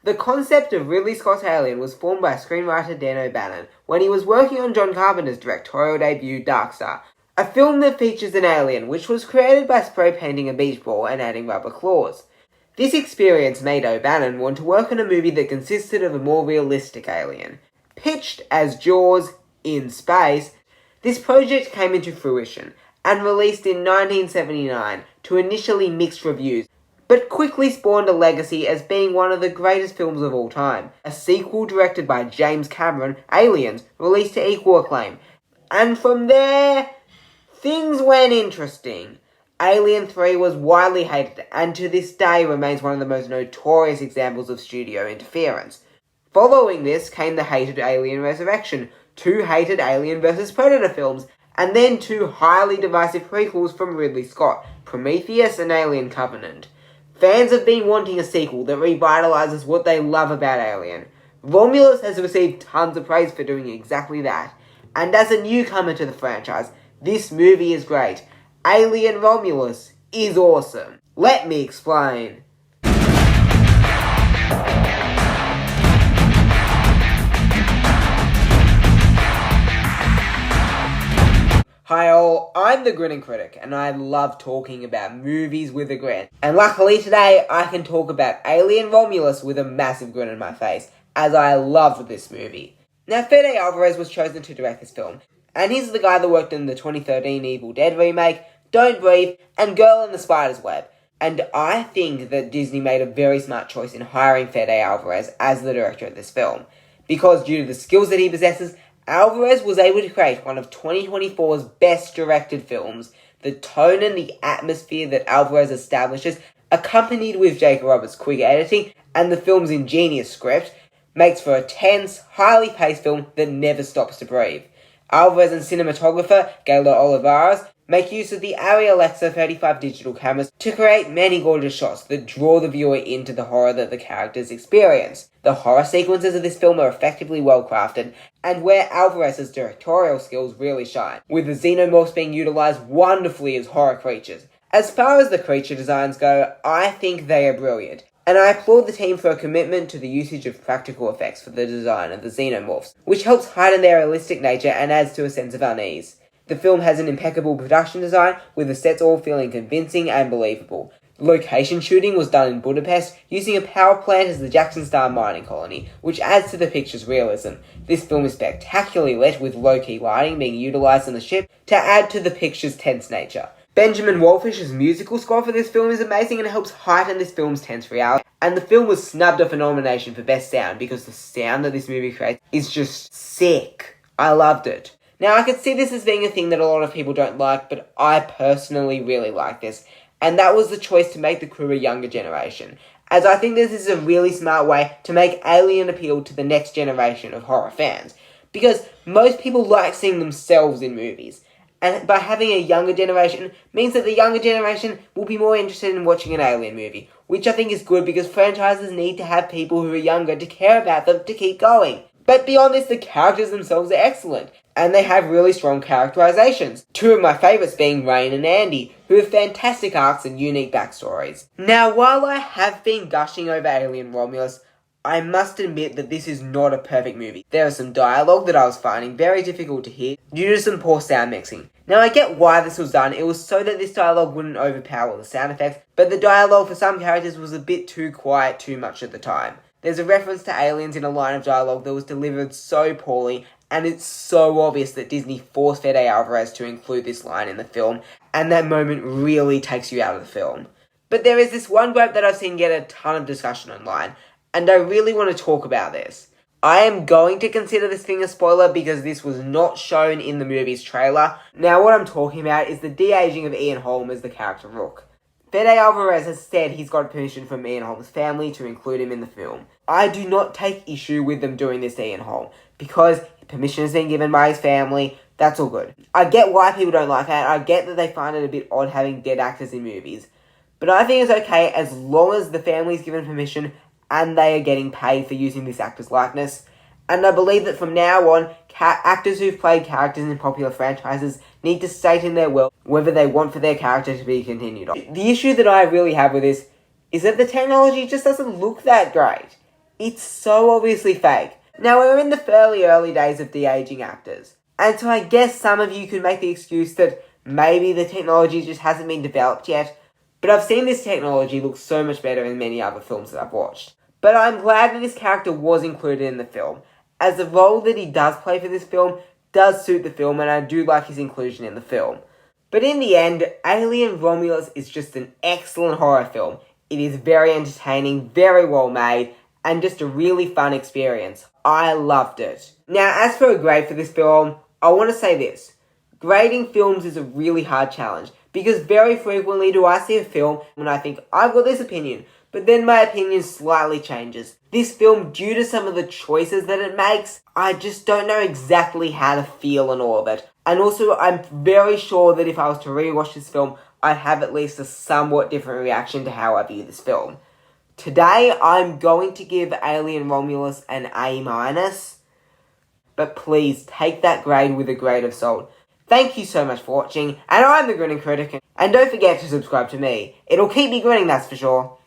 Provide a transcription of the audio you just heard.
The concept of Ridley Scott's Alien was formed by screenwriter Dan O'Bannon when he was working on John Carpenter's directorial debut Dark Star, a film that features an alien which was created by spray painting a beach ball and adding rubber claws. This experience made O'Bannon want to work on a movie that consisted of a more realistic alien. Pitched as Jaws in space, this project came into fruition and released in 1979 to initially mixed reviews, but quickly spawned a legacy as being one of the greatest films of all time. A sequel directed by James Cameron, Aliens, released to equal acclaim. And from there, things went interesting. Alien 3 was widely hated and to this day remains one of the most notorious examples of studio interference. Following this came the hated Alien Resurrection, 2 hated Alien vs Predator films, and then 2 highly divisive prequels from Ridley Scott, Prometheus and Alien Covenant. Fans have been wanting a sequel that revitalises what they love about Alien. Romulus has received tons of praise for doing exactly that. And as a newcomer to the franchise, this movie is great. Alien Romulus is awesome. Let me explain. Hi all, I'm the Grinning Critic, and I love talking about movies with a grin. And luckily today, I can talk about Alien Romulus with a massive grin on my face, as I loved this movie. Now, Fede Alvarez was chosen to direct this film, and he's the guy that worked in the 2013 Evil Dead remake, Don't Breathe, and Girl in the Spider's Web. And I think that Disney made a very smart choice in hiring Fede Alvarez as the director of this film, because due to the skills that he possesses, Alvarez was able to create one of 2024's best directed films. The tone and the atmosphere that Alvarez establishes, accompanied with Jake Roberts' quick editing and the film's ingenious script, makes for a tense, highly paced film that never stops to breathe. Alvarez and cinematographer Gaylor Olivares make use of the Arri Alexa 35 digital cameras to create many gorgeous shots that draw the viewer into the horror that the characters experience. The horror sequences of this film are effectively well crafted, and where Alvarez's directorial skills really shine, with the xenomorphs being utilised wonderfully as horror creatures. As far as the creature designs go, I think they are brilliant, and I applaud the team for a commitment to the usage of practical effects for the design of the xenomorphs, which helps heighten their realistic nature and adds to a sense of unease. The film has an impeccable production design, with the sets all feeling convincing and believable. Location shooting was done in Budapest, using a power plant as the Jackson Star mining colony, which adds to the picture's realism. This film is spectacularly lit, with low-key lighting being utilised on the ship to add to the picture's tense nature. Benjamin Wallfish's musical score for this film is amazing and helps heighten this film's tense reality. And the film was snubbed off a nomination for Best Sound because the sound that this movie creates is just sick. I loved it. Now, I could see this as being a thing that a lot of people don't like, but I personally really like this. And that was the choice to make the crew a younger generation, as I think this is a really smart way to make Alien appeal to the next generation of horror fans, because most people like seeing themselves in movies, and by having a younger generation means that the younger generation will be more interested in watching an Alien movie, which I think is good because franchises need to have people who are younger to care about them to keep going. But beyond this, the characters themselves are excellent, and they have really strong characterizations. 2 of my favourites being Rain and Andy, who have fantastic arcs and unique backstories. Now, while I have been gushing over Alien Romulus, I must admit that this is not a perfect movie. There is some dialogue that I was finding very difficult to hear due to some poor sound mixing. Now, I get why this was done. It was so that this dialogue wouldn't overpower the sound effects, but the dialogue for some characters was a bit too quiet too much at the time. There's a reference to aliens in a line of dialogue that was delivered so poorly, and it's so obvious that Disney forced Fede Alvarez to include this line in the film, and that moment really takes you out of the film. But there is this one gripe that I've seen get a ton of discussion online, and I really want to talk about this. I am going to consider this thing a spoiler because this was not shown in the movie's trailer. Now, what I'm talking about is the de-aging of Ian Holm as the character Rook. Fede Alvarez has said he's got permission from Ian Holm's family to include him in the film. I do not take issue with them doing this to Ian Holm, because permission has been given by his family. That's all good. I get why people don't like that. I get that they find it a bit odd having dead actors in movies. But I think it's okay as long as the family's given permission and they are getting paid for using this actor's likeness. And I believe that from now on, actors who've played characters in popular franchises need to state in their will whether they want for their character to be continued on. The issue that I really have with this is that the technology just doesn't look that great. It's so obviously fake. Now, we're in the fairly early days of de-aging actors, and so I guess some of you could make the excuse that maybe the technology just hasn't been developed yet, but I've seen this technology look so much better in many other films that I've watched. But I'm glad that this character was included in the film, as the role that he does play for this film does suit the film, and I do like his inclusion in the film. But in the end, Alien Romulus is just an excellent horror film. It is very entertaining, very well made, and just a really fun experience. I loved it. Now, as for a grade for this film, I want to say this. Grading films is a really hard challenge, because very frequently do I see a film and I think, I've got this opinion, but then my opinion slightly changes. This film, due to some of the choices that it makes, I just don't know exactly how to feel on all of it. And also, I'm very sure that if I was to rewatch this film, I'd have at least a somewhat different reaction to how I view this film. Today, I'm going to give Alien Romulus an A-, but please take that grade with a grain of salt. Thank you so much for watching, and I'm the Grinning Critic, and don't forget to subscribe to me. It'll keep me grinning, that's for sure.